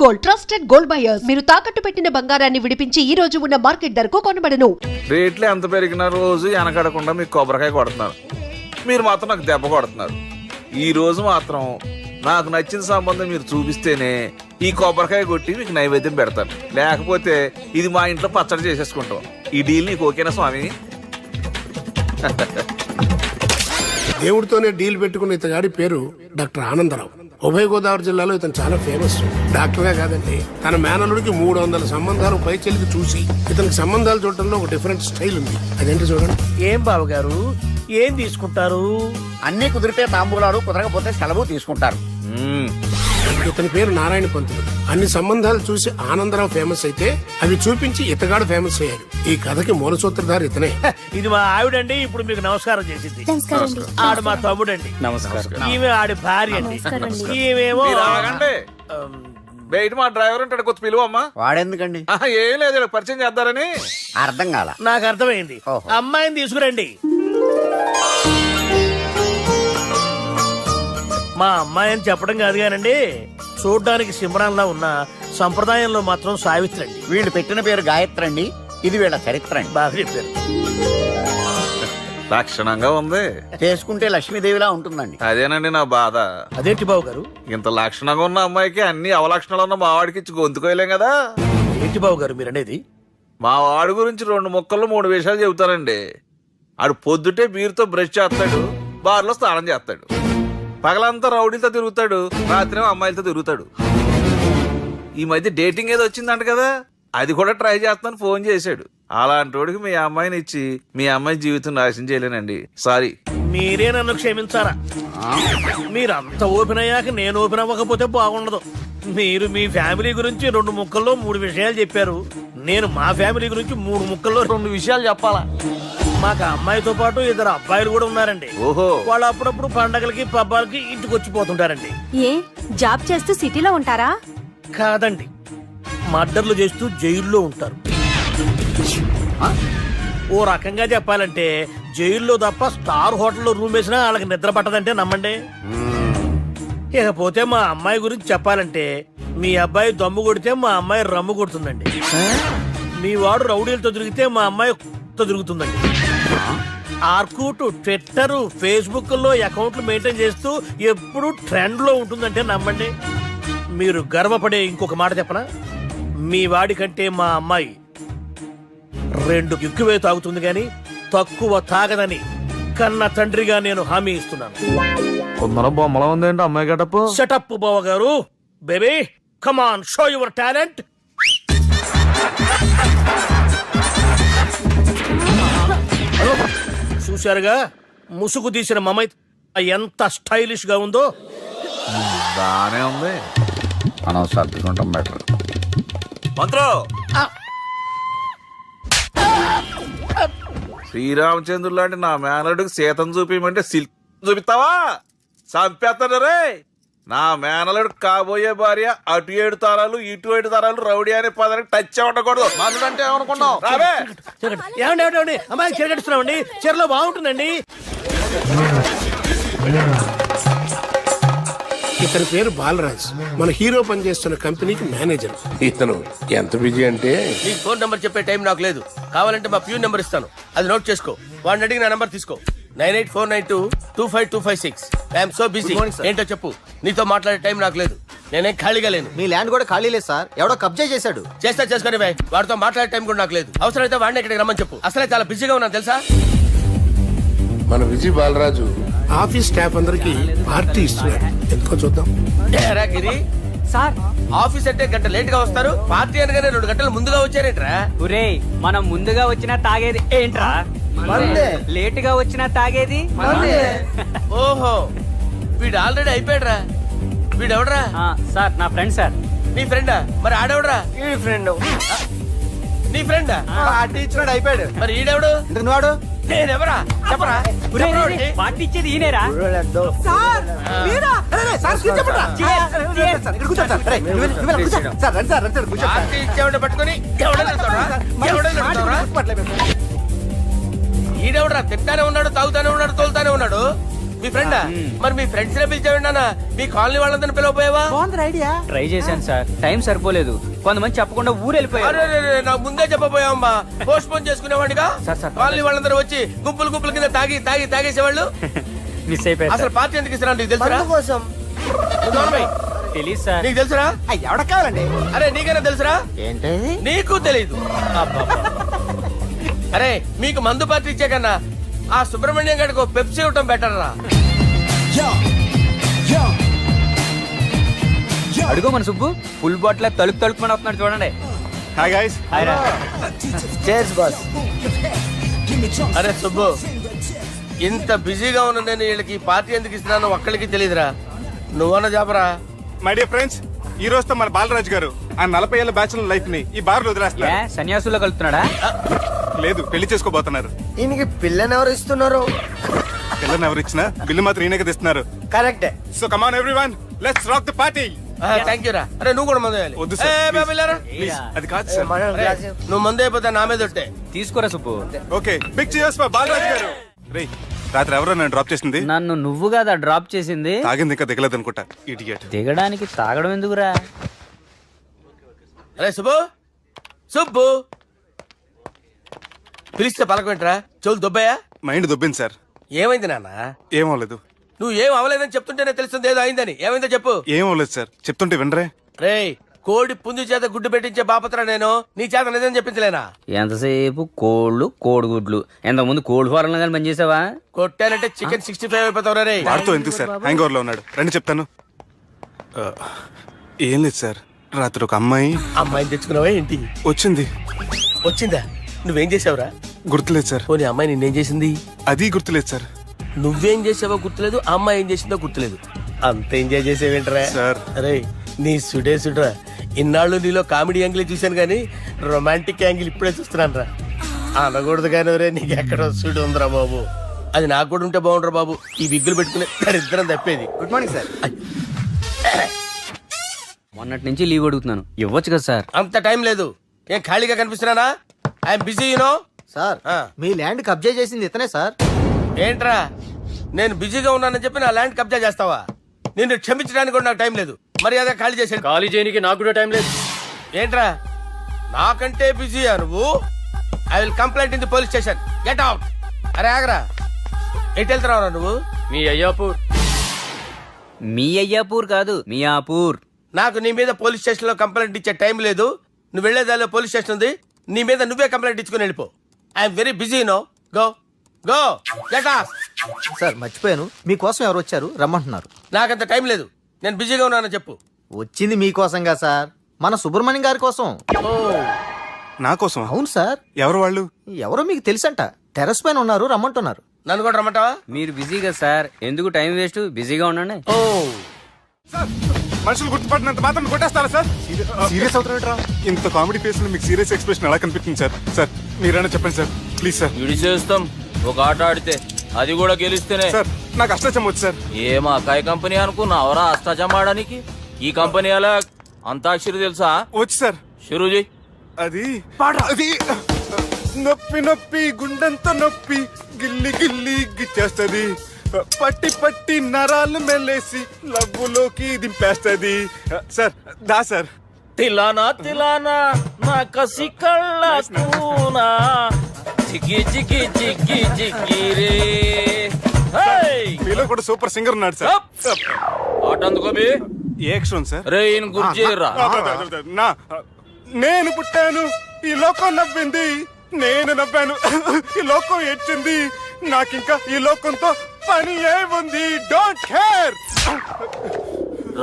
Gold, trusted gold buyers. మీరు తాకట్టు పెట్టిన బంగారాన్ని విడిపించి ఈ రోజు ఉన్న మార్కెట్ ధరకు కొనబడను. రేట్లు ఎంత పెరిగిన రోజు వెనకడకుండా మీకు కొబ్బరికాయ కొడుతున్నారు, మీరు మాత్రం నాకు దెబ్బ కొడుతున్నారు. ఈ రోజు మాత్రం నాకు నచ్చిన సంబంధం మీరు చూపిస్తేనే ఈ కొబ్బరికాయ కొట్టి మీకు నైవేద్యం పెడతాను, లేకపోతే ఇది మా ఇంట్లో పచ్చడి చేసేసుకుంటాం. ఈ డీల్ నీకు ఓకేనా స్వామి? దేవుడితోనే డీల్ పెట్టుకున్న ఇతగాడి పేరు డాక్టర్ ఆనందరావు. ఉభయ గోదావరి జిల్లాలో ఇతను చాలా ఫేమస్. డాక్టర్గా కాదండి, తన మేనల్లుడికి 300 సంబంధాలు పై చెల్లికి చూసి ఇతనికి సంబంధాలు చూడటంలో ఒక డిఫరెంట్ స్టైల్ ఉంది. అదేంటి చూడండి. ఏం బాబు గారు, ఏం తీసుకుంటారు? అన్ని కుదిరితే తాంబూలాలు, కుదరకపోతే సెలవు తీసుకుంటారు. ఇతని పేరు నారాయణ పంతులు. అన్ని సంబంధాలు చూసి ఆనందరావు ఫేమస్ అయితే అవి చూపించి ఇతగాడు ఫేమస్ అయ్యాడు. ఈ కథకి మూల సూత్రధారి ఇతనే. ఇది మా ఆవిడండి, ఇప్పుడు మీకు నమస్కారం చేసింది. ఆడు మా తమ్ముడండి. నమస్కారం. ఈమె ఆడి భార్య అండి. ఈమెమో మీరు ఆగండి. బయట మా డ్రైవర్ ఉంటాడు, కొత్త పిలువమ్మా. వాడెందుకండి? ఏం లేదు, ఇలా పరిచయం చేద్దారని. అర్థం కాల. నాకు అర్థమైంది. ఓహో. అమ్మాయిని తీసుకురండి. మా అమ్మాయి అని చెప్పడం కాదు కానండి, చూడ్డానికి సింహరాన్లా ఉన్న సంప్రదాయంలో మాత్రం సావిత్రి అండి. వీళ్ళు పెట్టిన పేరు గాయత్రి అండి. ఇది వీళ్ళ చరిత్ర అండి. బాగా చెప్పారు. లక్షణంగా ఉంది. చేసుకుంటే లక్ష్మీదేవిలా ఉంటుందండి. అదేనండి నా బాధ. అదేంటి బాబు గారు? ఇంత లక్షణంగా ఉన్న అమ్మాయికి అన్ని అవలక్షణాలు ఉన్న మా వాడికి ఇచ్చి గొంతుకోయలేం కదా. ఏంటి బాబు గారు మీరు అనేది? మా వాడి గురించి 2 ముక్కల్లో 3 విషయాలు చెబుతానండి. ఆడు పొద్దుటే బీరుతో బ్రష్ చేస్తాడు, బార్లో స్నానం చేస్తాడు, పగలంతా రౌడీలతో తిరుగుతాడు, రాత్రేమో అమ్మాయిలతో తిరుగుతాడు. ఈ మధ్య డేటింగ్ ఏదో వచ్చిందంట కదా, అది కూడా ట్రై చేస్తాను ఫోన్ చేశాడు. అలాంటి వాడికి మీ అమ్మాయిని ఇచ్చి మీ అమ్మాయి జీవితం నాశనం చేయలేనండి. సారీ. మీరే నన్ను క్షమించారా? మీరంత ఓపెన్ అయ్యాక నేను ఓపెన్ అవ్వకపోతే బాగుండదు. మీరు మీ ఫ్యామిలీ గురించి 2 ముక్కల్లో 3 విషయాలు చెప్పారు. నేను మా ఫ్యామిలీ గురించి 3 ముక్కల్లో 2 విషయాలు చెప్పాలా? మాకు అమ్మాయితో పాటు 2 అబ్బాయిలు కూడా ఉన్నారండి. ఓహో. వాళ్ళు అప్పుడప్పుడు పండగలకి పబ్బాలకి ఇంటికి వచ్చిపోతుంటారండి. ఏ జాబ్ చేస్తూ సిటీలో ఉంటారా? కాదండి, మర్డర్లు చేస్తూ జైల్లో ఉంటారు. ఓ రకంగా చెప్పాలంటే జైల్లో తప్ప స్టార్ హోటల్లో రూమ్ వేసినా వాళ్ళకి నిద్ర పట్టదంటే నమ్మండి. ఇకపోతే మా అమ్మాయి గురించి చెప్పాలంటే మీ అబ్బాయి దమ్ము కొడితే మా అమ్మాయి రమ్ము కొడుతుందండి. మీ వాడు రౌడీలతో తిరిగితే మా అమ్మాయి తిరుగుతుందండి. ఆర్కూట్, ట్విట్టర్, ఫేస్బుక్ లో అకౌంట్లు మెయింటైన్ చేస్తూ ఎప్పుడు ట్రెండ్ లో ఉంటుందంటే నమ్మండి. మీరు గర్వపడే ఇంకొక మాట చెప్పనా? మీ వాడి కంటే మా అమ్మాయి 2 ఎక్కువే తాగుతుంది గాని తక్కువ తాగదని కన్న తండ్రిగా నేను హామీ ఇస్తున్నాను. కొందరు బొమ్మలా ఉందేంటి అమ్మాయి గడప? సెటప్ బావ గారు. Baby come on, show your talent. చూశారుగా ముసుగు తీసిన మమై ఎంత స్టైలిష్ గా ఉందో. బానే ఉంది. మనం సర్దుకుంటాం బెటర్. మంత్రో, శ్రీరామచంద్రుడు లాంటి నా మేనలుడికి సీతను చూపించమంటే సిల్క్ చూపిస్తావా? చంపేస్తాడు రే. నా మేనలుడు కాబోయే భార్య అటు 7 తరాలు ఇటు 7 తరాలు రౌడీ అనే పదానికి టచ్ ఉండకూడదు. మనడు అంటే ఏమనుకున్నావు? రావే. ఏమండి అమ్మాయి చీరగడుస్తున్నామండి, చీరలో బాగుంటుందండి. ఇతని పేరు బాలరాజ్. మన హీరో పనిచేస్తున్న కంపెనీకి మేనేజర్. ఇతను ఎంత బిజీ అంటే నీకు ఫోన్ నంబర్ చెప్పే టైం నాకు లేదు. కావాలంటే మా ప్యూన్ నెంబర్ ఇస్తాను, అది నోట్ చేసుకో. వాడిని అడిగి నా నంబర్ తీసుకో. 9849225256. I'm so busy. ఏంటో చెప్పు. నీతో మాట్లాడే టైం నాకు లేదు, నేనేం ఖాళీగా లేను. మీ ల్యాండ్ కూడా ఖాళీ లేదు సార్, ఎవడో కబ్జా చేశాడు. చేస్తా చేసుకుని బాయ్, వాడితో మాట్లాడే టైం కూడా నాకు లేదు. అవసరమైతే వాడిని ఇక్కడికి రమ్మని చెప్పు. అసలే చాలా బిజీగా ఉన్నాను తెలుసా. మన విజయ్ బాలరాజు ఆఫీస్ స్టాఫ్ అందరికి పార్టీ ఇస్తున్నాడు. ఎందుకో చూద్దాం. ఏరా గిరి సార్, ఆఫీస్ అంటే గంట లేట్ గా వస్తారు, పార్టీ అనగానే 2 గంటలు ముందుగా వచ్చారేంట్రా? ఒరే, మనం ముందుగా వచ్చినా తాగేది ఏంట్రా? లేట్ గా వచ్చినా తాగేది. ఓహో, వీడు ఆల్రెడీ అయిపోయాడురా. వీడెవడరా? సార్, నా ఫ్రెండ్ సార్. నీ ఫ్రెండా? మరి ఆడెవడరా? ఈ ఫ్రెండ్ నీ ఫ్రెండా? పార్టీ ఇచ్చినాడు, అయిపోయాడు. మరి ఈడెవడు? ఇంతకు వాడు నేనెవరా చెప్పరా? పార్టీ ఇచ్చేది ఈయనేరా? పార్టీ ఇచ్చేవాడిని పట్టుకొని ఈడెవడరా? తింటానే ఉన్నాడు, తాగుతానే ఉన్నాడు, తోలుతానే ఉన్నాడు. మీ ఫ్రెండా మరి మీ ఫ్రెండ్స్ నే పిలిచావండి నాన్న మీ కాలనీ వాళ్ళందరినీ పిలవపోయావా ట్రై చేశాను సార్ టైం సరిపోలేదు కొంతమంది చెప్పకుండా ఊరు వెళ్ళిపోయారు అరే నాకు ముందే చెప్పపోయావమ్మా పోస్ట్ పోన్ చేసుకునేవాడిగా సార్, సార్. కాలనీ వాళ్ళందరూ వచ్చి గుంపుల కింద తాగేసేవాళ్ళు మిస్ అయిపోయారు అసలు పార్టీ ఎందుకు ఇస్తున్నా నీకు తెలుసురా కోసం తెలియదు సార్ నీకు తెలుసురా ఎవడ కావాలండి అరే నీకైనా తెలుసురా ఏంటి నీకు తెలీదు అరే మీకు మందు పార్టీ ఇచ్చే కన్నా ఆ సుబ్రహ్మణ్యం గారికి ఒక పెప్సీ ఇవ్వటం బెటర్ రా అడుగు మన సుబ్బు ఫుల్ బాటిల్ తలుపుమని వస్తున్నాడు చూడండి హాయ్ గైస్ అరే సుబ్బు ఇంత బిజీగా ఉన్న నేను వీళ్ళకి ఈ పార్టీ ఎందుకు ఇస్తున్నాను ఒక్కడికి తెలియదురా నువ్వన్న చెప్పరా మై డియర్ ఫ్రెండ్స్ ఈ రోజుతో మన బాలరాజు గారు ఆ 40 ఏళ్ల బ్యాచులర్ లైఫ్ ని ఈ బార్ లో వదిలేస్తున్నారు. సన్యాసుల్లో కలుపుతున్నాడా లేదు పెళ్లి చేసుకోబోతున్నారు. ఈయనకి పిల్లని ఎవరు ఇస్తున్నారు? పిల్లని ఎవరు ఇచ్చినా బిల్లు మాత్రం ఈయనకి తెస్తున్నారు. కరెక్టే so come on everyone let's rock the party. Thank you రా అరే నువ్వు కూడా మందు వేయాలి. వద్దు సార్, ఏ, please. బాబు వెళ్ళారా? Please, అది కాదు సార్. అరే, నువ్వు మందు అయిపోతే నా మీద ఒట్టే. తీసుకోరా Subbu okay big cheers for Balaraju garu. రేయ్ రాత్రి ఎవరో నన్ను డ్రాప్ చేసింది? నన్ను నువ్వు కదా డ్రాప్ చేసింది తాగింది ఇంకా దిగలేదు అనుకుంటా. ఇడియట్. దిగడానికి తాగడం ఎందుకురా అరే సుబ్బు పిలిస్తే పలకమేంట్రా చెవులు దొబ్బాయా మైండ్ దొబ్బింది సార్. ఏమైంది నాన్న ఏం అవ్వలేదు. నువ్వు ఏం అవ్వలేదని చెప్తుంటేనే తెలుస్తుంది ఏదో అయిందని ఏమైందో చెప్పు. ఏం అవ్వలేదు సార్, చెప్తుంటే వినరే. రేయ్ కోడి పుంజు చేత గుడ్డు పెట్టించే బాపత్ర నేను నీ చేత నిజం చెప్పించలేనా? ఎంతసేపు కోళ్ళు కోడిగుడ్లు ఎంతకుముందు కోడి ఫారంలో కానీ పనిచేసావా కొట్టానంటే చికెన్ 65 అయిపోతావు రే. వాడితో ఎందుకు సార్, హ్యాంగ్ ఓవర్ లో ఉన్నాడు. రండి చెప్తాను. ఏం లేదు సార్, రాత్రి ఒక అమ్మాయి అమ్మాయిని తెచ్చుకున్నావా ఏంటి? వచ్చిందా? నువ్వేం చేసావురా? గుర్తులేదు సార్. పోనీ అమ్మాయి నిన్నేం చేసింది? అది గుర్తులేదు సార్. నువ్వేం చేసావో గుర్తులేదు, ఆ అమ్మాయి ఏం చేసిందో గుర్తులేదు. అంత ఎంజాయ్ చేసేవేంట్రా సార్. అరే నీ సుడేసుడ్రా. ఇన్నాళ్ళు నీలో కామెడీ యాంగిల్ చూశాను కానీ రొమాంటిక్ యాంగిల్ ఇప్పుడే చూస్తున్నాను రా. అనకూడదు కానీ రే నీకు ఎక్కడో సుడు ఉందిరా బాబు. అది నాకు కూడా ఉంటే బాగుండ్రా బాబు. ఈ విగ్గులు పెట్టుకునే ఇద్దరం తప్పేది. Good morning sir. మొన్నటి నుంచి లీవ్ అడుగుతున్నాను ఇవ్వచ్చు కదా సార్ అంత టైం లేదు. ఏం ఖాళీగా కనిపిస్తున్నానా? I'm busy you know. సార్ మీ ల్యాండ్ కబ్జా చేసింది ఇతనే సార్. ఏంట్రా నేను బిజీగా ఉన్నానని చెప్పి నా ల్యాండ్ కబ్జా చేస్తావా? నిన్ను క్షమించడానికి కూడా నాకు టైం లేదు. మర్యాద ఖాళీ చేసాడు. ఖాళీ చేయడానికి నాకు కూడా టైం లేదు ఏంట్రా నాకంటే బిజీయా నువ్వు? I will complaint in the police station. Get out. అరే ఆగరా, ఎటు వెళ్తున్నావురా నువ్వు? మీ అయ్యాపూర్ కాదు మియాపూర్. నాకు నీ మీద పోలీస్ స్టేషన్ లో కంప్లైంట్ ఇచ్చే టైం లేదు. నువ్వు వెళ్లేదాలో పోలీస్ స్టేషన్ ఉంది. నీ మీద నువ్వే కంప్లైంట్ ఇచ్చుకుని వెళ్ళిపో. I'm very busy no. Go go get off. Sir మర్చిపోయాను, మీకోసం ఎవరు వచ్చారు రమ్మంటున్నారు. నాకంత టైం లేదు, నేను బిజీగా ఉన్నానని చెప్పు. వచ్చింది మీకోసంగా సార్, మన సుబ్రహ్మణ్యం గారి కోసం. ఓ నా కోసం? అవును సార్. ఎవరు వాళ్ళు? ఎవరో మీకు తెలుసంట, టెర్రస్ పైన ఉన్నారు, రమ్మంటున్నారు. నన్ను కూడా రమ్మంటావా? మీరు బిజీ కదా సార్, ఎందుకు టైం వేస్ట్, బిజీగా ఉండండి. ఓ సార్ మనుషులు గుర్తుపట్టినంత మాత్రం కొట్టేస్తారా సార్? సీరియస్ అవుతారా? ఇంత కామెడీ ఫేస్ లో మీకు సీరియస్ ఎక్స్ప్రెషన్ ఎలా కనిపిస్తుంది సార్? సార్ మీరైనా చెప్పండి సార్ ప్లీజ్ సార్. విడి చేస్తాం ఒక ఆట ఆడితే, అది కూడా గెలిస్తేనే. సార్ నాకు అష్టాచం వచ్చు సార్. ఏం అకాయ కంపెనీ అనుకున్నావరా అష్టాచం ఆడడానికి? ఈ కంపెనీ అలా అంతాక్షరి తెలుసా? వచ్చు సార్. షురూ చేయి. అది నొప్పి నొప్పి గుండెంత నొప్పి గిల్లి గిల్లి గిచ్చేస్తది, పట్టి పట్టి నరాలు మెల్లేసి లవ్వులోకి దింపేస్తది. సార్ దా సార్. తిలానా తిలానా నా కసి కళ్ళ కూనా జిగి జిగి జిగి జిగి రే. మీలో కూడా సూపర్ సింగర్ ఉన్నాడు సార్. ఆట అందుకోబి ఏ అక్షరం సార్? రే ఈయన గుర్తు చేయరా. నా నేను పుట్టాను, ఈ లోకం నవ్వింది, నేను నవ్వాను, ఈ లోకం ఏడ్చింది, నాకింకా ఈ లోకంతో పని ఏముంది? Don't care.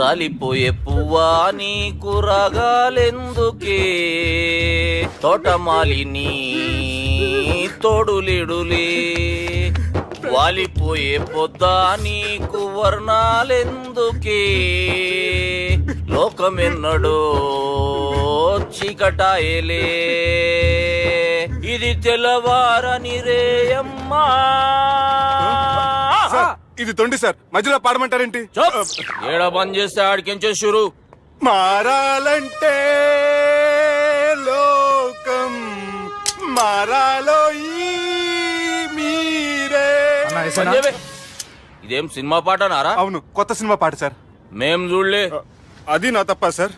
రాలిపోయే పువ్వా నీకు రాగాలెందుకే, తోటమాలిని తోడులిడులే, వాలిపోయే పొద్దా నీకు వర్ణాలెందుకే, లోకమెన్నడో చీకటాయలే, ఇది తెల్లవారని రేయమ్మా. ఇది తొండి సార్, మధ్యలో పాడమంటారేంటి? ఏడా బంద్ చేస్తే ఆడికించే షురు. మారాలంటే లోకం మారాలో ఈ మీరే. ఇదేం సినిమా పాట నారా? అవును, కొత్త సినిమా పాట సార్. మేం చూడలే. అది నా తప్ప సార్.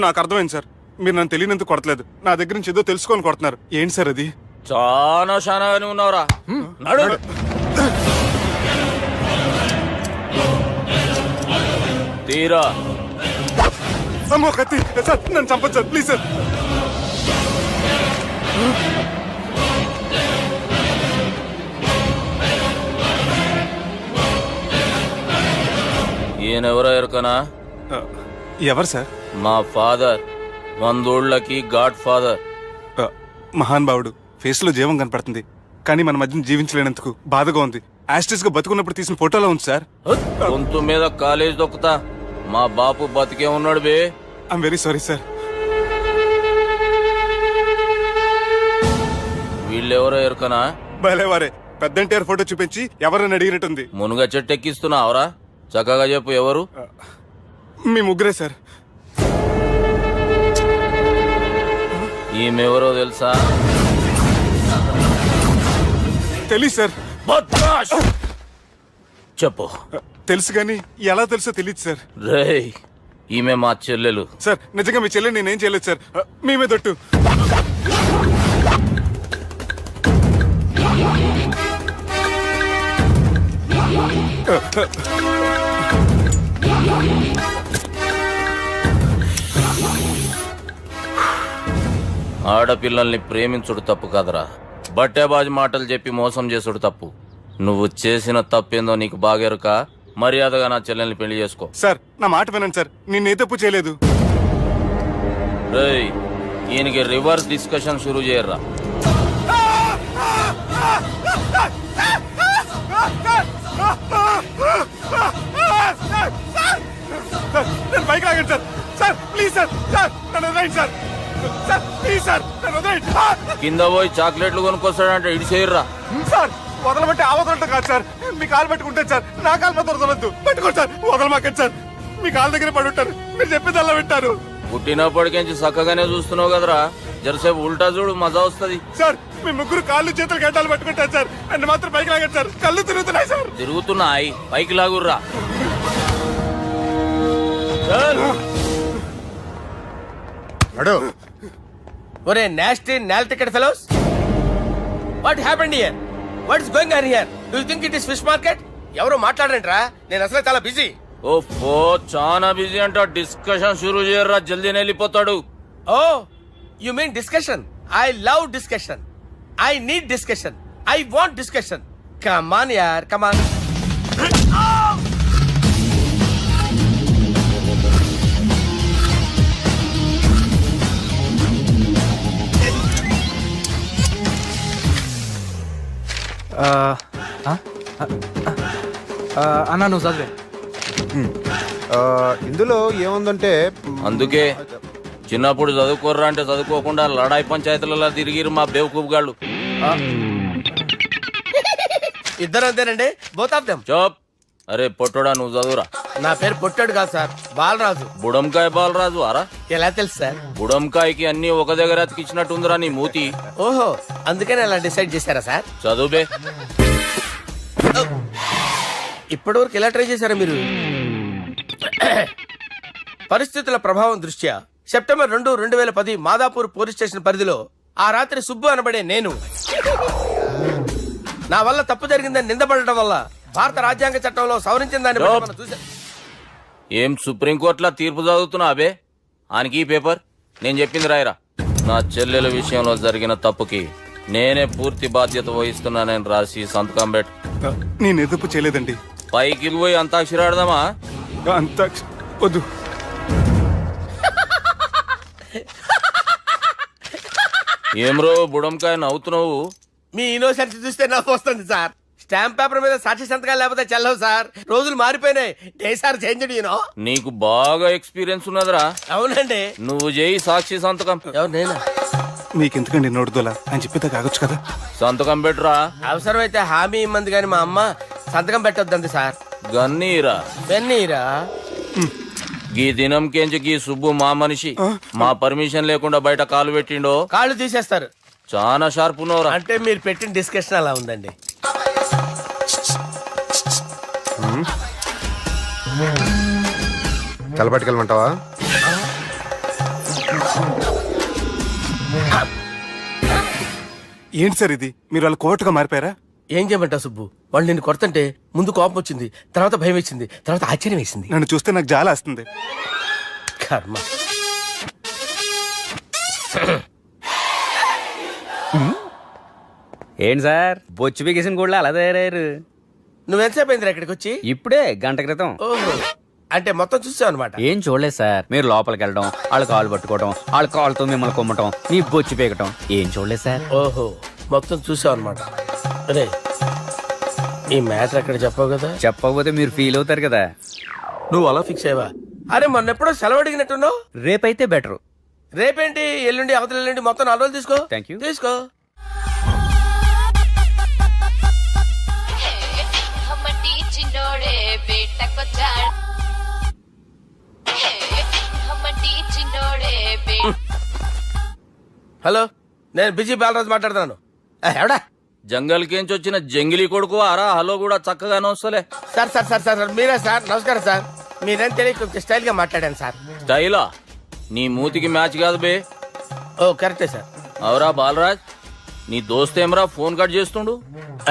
నాకు అర్థమైంది సార్. మీరు నన్ను తెలియనందుకు కొడతలేదు, నా దగ్గర నుంచి ఏదో తెలుసుకొని కొడుతున్నారు. ఏంటి సార్ అది? చాలా శానాగానే ఉన్నావురా. నడు. తీరా. అమ్మో కత్తి సార్, నన్ను చంపదు సార్, ప్లీజ్ సార్. ఈయనెవరో ఎరకనా? ఎవరు సార్? మా ఫాదర్, 100 ఊళ్ళకి గాడ్ ఫాదర్. మహాన్ భావుడు. ఫేస్ లో జీవం కనపడుతుంది, కానీ మన మధ్యన జీవించలేనందుకు బాధగా ఉంది. యాస్టిస్ గా బతుకున్నప్పుడు తీసిన ఫోటోలో ఉంది సార్. గొంతు మీద కాలేజ్ దొక్కుతా. మా బాపు బతికే ఉన్నాడు బే. I'm very sorry sir. వీళ్ళెవరో ఎరకనా? భలేవారే, పెద్ద ఎన్టీఆర్ ఫోటో చూపించి ఎవరని అడిగినట్టుంది. మునుగ చెట్టు ఎక్కిస్తున్నావురా? చక్కగా చెప్పు ఎవరు? మీ ముగ్గురే సార్. ఈమెవరో తెలుసా? తెలీదు సార్. చెప్పు. తెలుసు కానీ ఎలా తెలుసో తెలియదు సార్. రేయ్, ఈమె మా చెల్లెలు. సార్ నిజంగా మీ చెల్లెని నేనేం చేయలేదు సార్. మీ మీద ఒట్టు. ఆడపిల్లల్ని ప్రేమించుడు తప్పు కాదురా, బట్టేబాజు మాటలు చెప్పి మోసం చేసుడు తప్పు. నువ్వు చేసిన తప్పేందో నీకు బాగెరుక. మర్యాదగా నా చెల్లెల్ని పెళ్లి చేసుకో. సార్ నా మాట వినండి సార్, నేనే తప్పు చేయలేదు. రేయ్, ఈయనకి రివర్స్ డిస్కషన్ షురూ చేయర్రా. నేను బైక్ లాగండి sir. Sir please sir, sir నన్ను వదిలేయండి సార్. సార్ ప్లీజ్ సార్, నన్ను వదిలేయండి. కింద పోయి చాక్లెట్లు కొనుక్కొస్తాడంటే ఇడి చేయర్రా. సార్ వదలమంటే ఆ వదలటం కాదు సార్, మీ కాలు పట్టుకుంటాను సార్. నా కాలు మాత్రం వదలొద్దు. పట్టుకోండి సార్, వదలమాకండి సార్. మీ కాలు దగ్గర పడి ఉంటారు, మీరు చెప్పేది అలా వింటారు. పుట్టినప్పటికేంచి చక్కగానే చూస్తున్నావు కదరా, జరసేపు ఉల్టా చూడు, మజా వస్తుంది. సార్ మీ ముగ్గురు కాళ్ళు చేతులు గడ్డాలు పట్టుకుంటారు సార్, నన్ను మాత్రం పైకి లాగండి సార్. కళ్ళు తిరుగుతున్నాయి సార్. తిరుగుతున్నాయి, పైకి లాగుర్రా. ఒరే nasty null ticket fellows, what happened here? What is going on here? Do you think it is fish market? ఎవరు మాట్లాడండిరా, నేను అసలే చాలా బిజీ. ఓ చాలా బిజీ అంట. డిస్కషన్ షురూ చేయర్రా, జల్దీ వెళ్ళిపోతాడు. Oh you mean discussion? I love discussion. I need discussion. I want discussion. Come on యార్, కమ్ ఆన్. అన్నా నువ్వు చదివే. ఇందులో ఏముందంటే అందుకే చిన్నప్పుడు చదువుకోర్రా అంటే చదువుకోకుండా లడాయి పంచాయతీలలో తిరిగిరు మా బేవకూపు గాళ్ళు. ఇద్దరు అంతేనండి, బోత్ ఆఫ్ దెమ్. చోప్. అరే పొట్టోడా, నువ్వు చదువురా. నా పేరు పొట్టాడు కాదు సార్, బాలరాజు. బుడంకాయ బాలరాజు అరా? ఎలా తెలుసు సార్? బుడంకాయకి అన్ని ఒక దగ్గర అతికిచ్చినట్టుందిరా నీ మూతి. ఓహో, అందుకని అలా డిసైడ్ చేశారా సార్? చదువుబే. ఇప్పటి వరకు ఎలా ట్రై చేశారా మీరు? పరిస్థితుల ప్రభావం దృష్ట్యా సెప్టెంబర్ 2, 2010 మాదాపూర్ పోలీస్ స్టేషన్ పరిధిలో ఆ రాత్రి సుబ్బు అనబడే నేను నా వల్ల తప్పు జరిగిందని నిందపడటం వల్ల భారత రాజ్యాంగ చట్టంలో సవరించిన దాన్ని బట్టి మనం చూసా. ఏం సుప్రీంకోర్టులో తీర్పు చదువుతున్నా అబే? ఆనికి ఈ పేపర్ నేను చెప్పింది రాయరా. నా చెల్లెల విషయంలో జరిగిన తప్పుకి నేనే పూర్తి బాధ్యత వహిస్తున్నానని రాసి సంతకం పెట్టు. నేను ఎదుపు చేయలేదండి. పైకి పోయి అంతాక్షరి ఆడదామా? అంత వద్దు. ఏమ్రో బుడంకాయ నవ్వుతున్నావు? మీ ఇన్నోసెన్స్ చూస్తే నవ్వు వస్తుంది సార్. స్టాంప్ పేపర్ మీద సాక్షి సంతకాలు లేకపోతే చెల్లవు సార్. రోజులు మారిపోయినాయి. Day sir change you know. నీకు బాగా ఎక్స్పీరియన్స్ ఉన్నదిరా. అవునండి. నువ్వు చేయి సాక్షి సంతకం. ఎవరు నేనా? మీకెందుకండి నోడుదోలా అని చెప్పేదా కాగొచ్చు కదా. సంతకం పెట్టురా. అవసరమైతే హామీ ఇమ్మంది కానీ మా అమ్మ సంతకం పెట్టొద్దండి సార్. గన్నీరా పెన్నీరా. గీ దినంకేంచి గీ సుబ్బు మా మనిషి. మా పర్మిషన్ లేకుండా బయట కాలు పెట్టిండో కాళ్ళు తీసేస్తారు. చాలా షార్ప్ ఉన్నవరా. అంటే మీరు పెట్టిన డిస్కషన్ అలా ఉందండి. తలపట్టుకెళ్ళమంటావా? ఏంటి సార్ ఇది, మీరు వాళ్ళ కోర్టుగా మారిపోయారా? ఏం చేయమంటావు సుబ్బు? వాళ్ళు నిన్ను కొడుతుంటే ముందు కోపం వచ్చింది, తర్వాత భయం వేసింది, తర్వాత ఆశ్చర్యం వేసింది. నన్ను చూస్తే నాకు జాలి వస్తుంది. కర్మ. ఏంటి సార్ బొచ్చు బిగేసిన కూడా అలా తయారయ్యారు? నువ్వెంతసేపు అయిందిరా ఇక్కడికి వచ్చి? ఇప్పుడే గంట క్రితం. ఓహో, అంటే మొత్తం చూసావు అనమాట. ఏం చూడలేదు సార్. మీరు లోపలికి వెళ్ళడం, వాళ్ళ కాలు పట్టుకోవడం, వాళ్ళ కాలుతో మిమ్మల్ని కొమ్మటం, మీ బొచ్చు పీకటం ఏం చూడలేదు సార్. ఓహో, మొత్తం చూసావు అనమాట. అరే, ఈ మ్యాటర్ అక్కడ చెప్పావు కదా? చెప్పకపోతే మీరు ఫీల్ అవుతారు కదా. నువ్వు అలా ఫిక్స్ అయ్యవా? అరే, మొన్నెప్పుడో సెలవు అడిగినట్టున్నావు. రేపైతే బెటర్. రేపేంటి, ఎల్లుండి, అవతల ఎల్లుండి, మొత్తం 4 రోజులు తీసుకో. Thank you. తీసుకో. హలో, నేను బిజీ బాలరాజు మాట్లాడుతున్నాను. ఎవడా? జంగల్కేంచి వచ్చిన జంగిలీ కొడుకు ఆరా హలో కూడా చక్కగానే వస్తలే. సార్ సార్ సార్ సార్ మీరే సార్? నమస్కారం సార్. మీరేం తెలియక కొంచెం స్టైల్ గా మాట్లాడాను సార్. స్టైలా? నీ మూతికి మ్యాచ్ కాదు బే. ఓ కరెక్టే సార్. అవరా బాలరాజ్, నీ దోస్తేమరా ఫోన్ కట్ చేస్తుండు?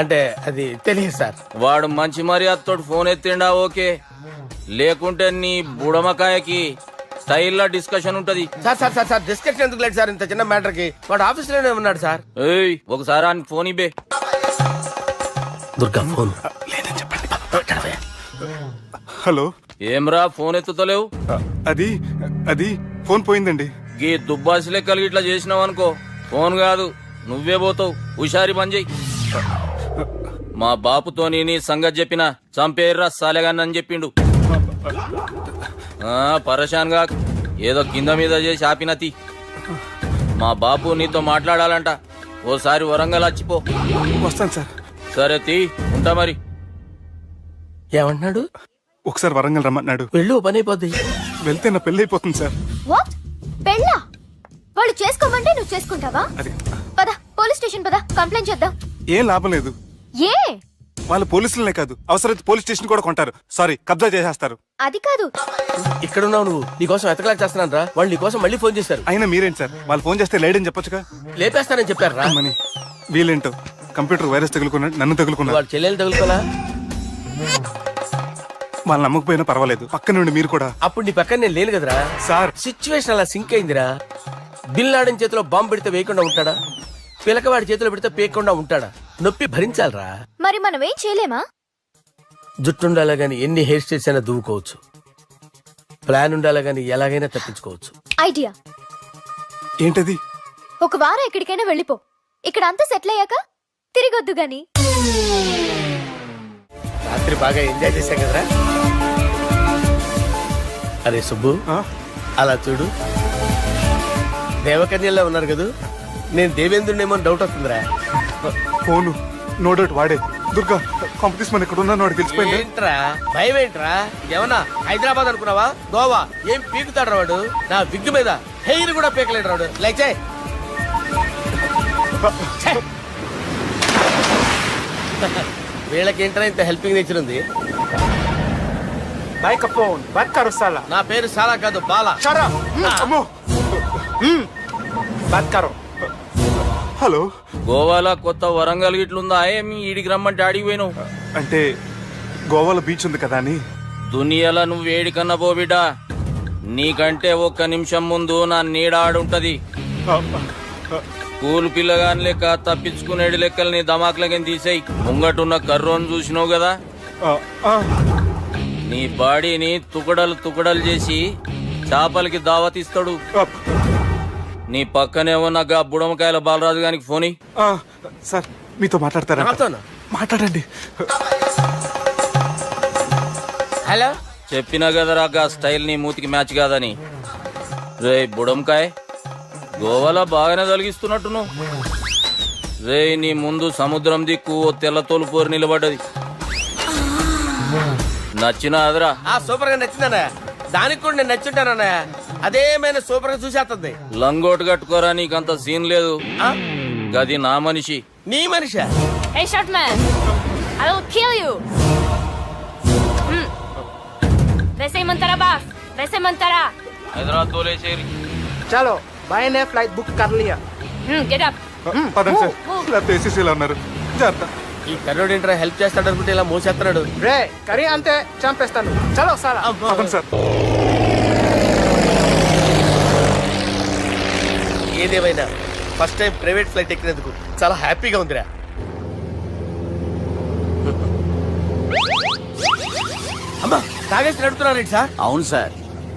అంటే అది తెలియదు సార్. వాడు మంచి మర్యాదతో ఫోన్ ఎత్తిండా ఓకే, లేకుంటే నీ బుడమకాయకి స్టైల్లో డిస్కషన్ ఉంటది. Sir sir sir sir discussion ఎందుకు లేదు సార్? ఇంత చిన్న మ్యాటర్ కి వాడు ఆఫీస్ లోనే ఉన్నాడు సార్. ఏయ్, ఒకసారి ఆయన ఫోన్ ఇబ్బే. దుర్గా ఫోన్. హలో, ఏమ్రా ఫోన్ ఎత్తుతలేవు? అది అది ఫోన్ పోయిందండి. గీ దుబ్బాసి లెక్కలు ఇట్లా చేసినావు అనుకో, ఫోన్ కాదు నువ్వే పోతావు. హుషారి పని చెయ్యి. మా బాపుతో నీ సంగతి చెప్పిన చంపేర్రా సాలెగాన్ని చెప్పిండు. పరేషాన్ గా ఏదో కింద మీద చేసి ఆపినతి. మా బాపు నీతో మాట్లాడాలంట. ఓసారి వరంగల్ వచ్చిపో. వస్తాను సార్. సరే తీ, ఉంటా మరి. ఏమంటున్నాడు? ఒకసారి వరంగల్ రమ్మన్నాడు. వెళ్ళు, పని అయిపోద్ది. వెళ్తే నా పెళ్లి అయిపోతుంది సార్. వాట్? పెళ్ళా? వాళ్ళు చేసుకోమంటే నువ్వు చేసుకుంటావా? అది పద, పోలీస్ స్టేషన్ పద, కంప్లైంట్ చేద్దాం. ఏం లాభం లేదు. ఏ? వాళ్ళు పోలీసులనే కాదు, అవసరమైతే పోలీస్ స్టేషన్ కూడా కొంటారు. సారీ, కబ్జా చేసేస్తారు. అది కాదు. ఇక్కడున్నావు నువ్వు, నీకోసం ఎతకలేక చేస్తున్నాను రా. వాళ్ళు నీకోసం మళ్ళీ ఫోన్ చేశారు. అయినా మీరేంటి సార్, వాళ్ళు ఫోన్ చేస్తే లేడని చెప్పొచ్చుగా. లేపేస్తానని చెప్పారు రా. మని వీళ్ళేంటో కంప్యూటర్ వైరస్ తగులుకున్నాడు, నన్ను తగులుకున్నాడు. వాళ్ళ చెల్లెలు తగులుకోలా? వాళ్ళు నమ్మకపోయినా పర్వాలేదు, పక్క నుండి మీరు కూడా. అప్పుడు నీ పక్కన నేను లేను కదరా సార్. సిచ్యువేషన్ అలా సింక్ అయిందిరా. బిల్ లాడన్ చేతిలో బాంబు పెడితే వేయకుండా ఉంటాడా? పిలకవాడి చేతిలో పెడితే పేయకుండా ఉంటాడా? నొప్పి భరించాలరా. మరి మనం ఏం చేయలేమా? జుట్టుండాలా గాని ఎన్ని హెయిర్ స్టైల్స్ అయినా దువ్వుకోవచ్చు. ప్లాన్ ఉండాలా గాని ఎలాగైనా తప్పించుకోవచ్చు. ఐడియా ఏంటది? ఒక వారం ఎక్కడికైనా వెళ్ళిపో. ఇక్కడ అంతా సెటిల్ అయ్యాక తిరిగొద్దు గాని. రాత్రి బాగా ఎంజాయ్ చేశాం కదరా. అరే సుబ్బు, అలా చూడు, దేవకన్యల్లో ఉన్నారు కదా. నేను దేవేంద్రునేమో డౌట్ వస్తుందిరా. ఫోను నో డౌట్ వాడే. దుర్గా కాంపిటీస్ మన ఇక్కడ ఉన్నాను, వాడు తెలిసిపోయింది. ఏంట్రా భయం ఏంట్రా? ఏమన్నా హైదరాబాద్ అనుకున్నావా? గోవా? ఏం పీకుతాడు వాడు? నా విగ్గు మీద హెయిర్ కూడా పీకలేడు రాడు. లైక్ చేయి. వీళ్ళకేంట్రా ఇంత హెల్పింగ్ నేచర్ ఉంది? నా పేరు సాలా కాదు, బాలా. అమ్మో. హలో, గోవాలో కొత్త వరంగల్ గిట్లుందా? ఏమి ఈడికి రమ్మంటే అడిగి పోయినావు? అంటే గోవాలో బీచ్ ఉంది కదా అని. దునియాలో నువ్వు వేడికన్నా పో బిడ్డా. నీకంటే ఒక్క నిమిషం ముందు నా నీడ ఆడుంటది. స్కూల్ పిల్లగాని లెక్క తప్పించుకునేడు లెక్కలు నీ దమాకులకి తీసేయి. ముంగటున్న కర్రోని చూసినావు కదా, నీ బాడీని తుకడలు తుకడలు చేసి చేపలకి దావతిస్తాడు. నీ పక్కనే ఉన్న గా బుడమకాయల బాలరాజు గారికి ఫోన్ ఇయ్యి. సార్ మీతో మాట్లాడతారా? నాతోనా? మాట్లాడండి. హలో, చెప్పినా కదరా గా స్టైల్ నీ మూతికి మ్యాచ్ కాదని. రే బుడంకాయ్, గోవాలో బాగానే తొలగిస్తున్నట్టు నువ్వు. రే నీ ముందు సముద్రం దిక్కు ఓ తెల్ల తోలు పోరు నిలబడ్డది. నచ్చిన అదరా? సూపర్ గా నచ్చిందన్నా. దానికి కూడా నేను నచ్చుంటానన్నా. అదేమైనా సూపర్ గా చూసేస్తుంది. లంగోటు కట్టుకోరా, నీకంత సీన్ లేదు. గది నా మనిషి. నీ మనిషి? Hey, short man, I will kill you. वैसे ही मंतरा बास वैसे मंतरा చలో బాయ్ నే ఫ్లైట్ బుక్ కర్ లియా गेट अप పదండి సార్ లేకపోతే ఏసీసీలో ఉన్నారు జాగ్రత్త. ఈ కర్రోడు ఏంట్రా హెల్ప్ చేస్తాడు అనుకుంటే ఇలా మోసేస్తున్నాడు. రే కరీ అంతే చంపేస్తాను చలో సాలా పదండి సార్. ఏదేమైనా ఫస్ట్ టైం ప్రైవేట్ ఫ్లైట్ ఎక్కినందుకు చాలా హ్యాపీగా ఉందిరా. అమ్మా తాగేసి నడుపుతున్నారేంటి సార్? అవును సార్,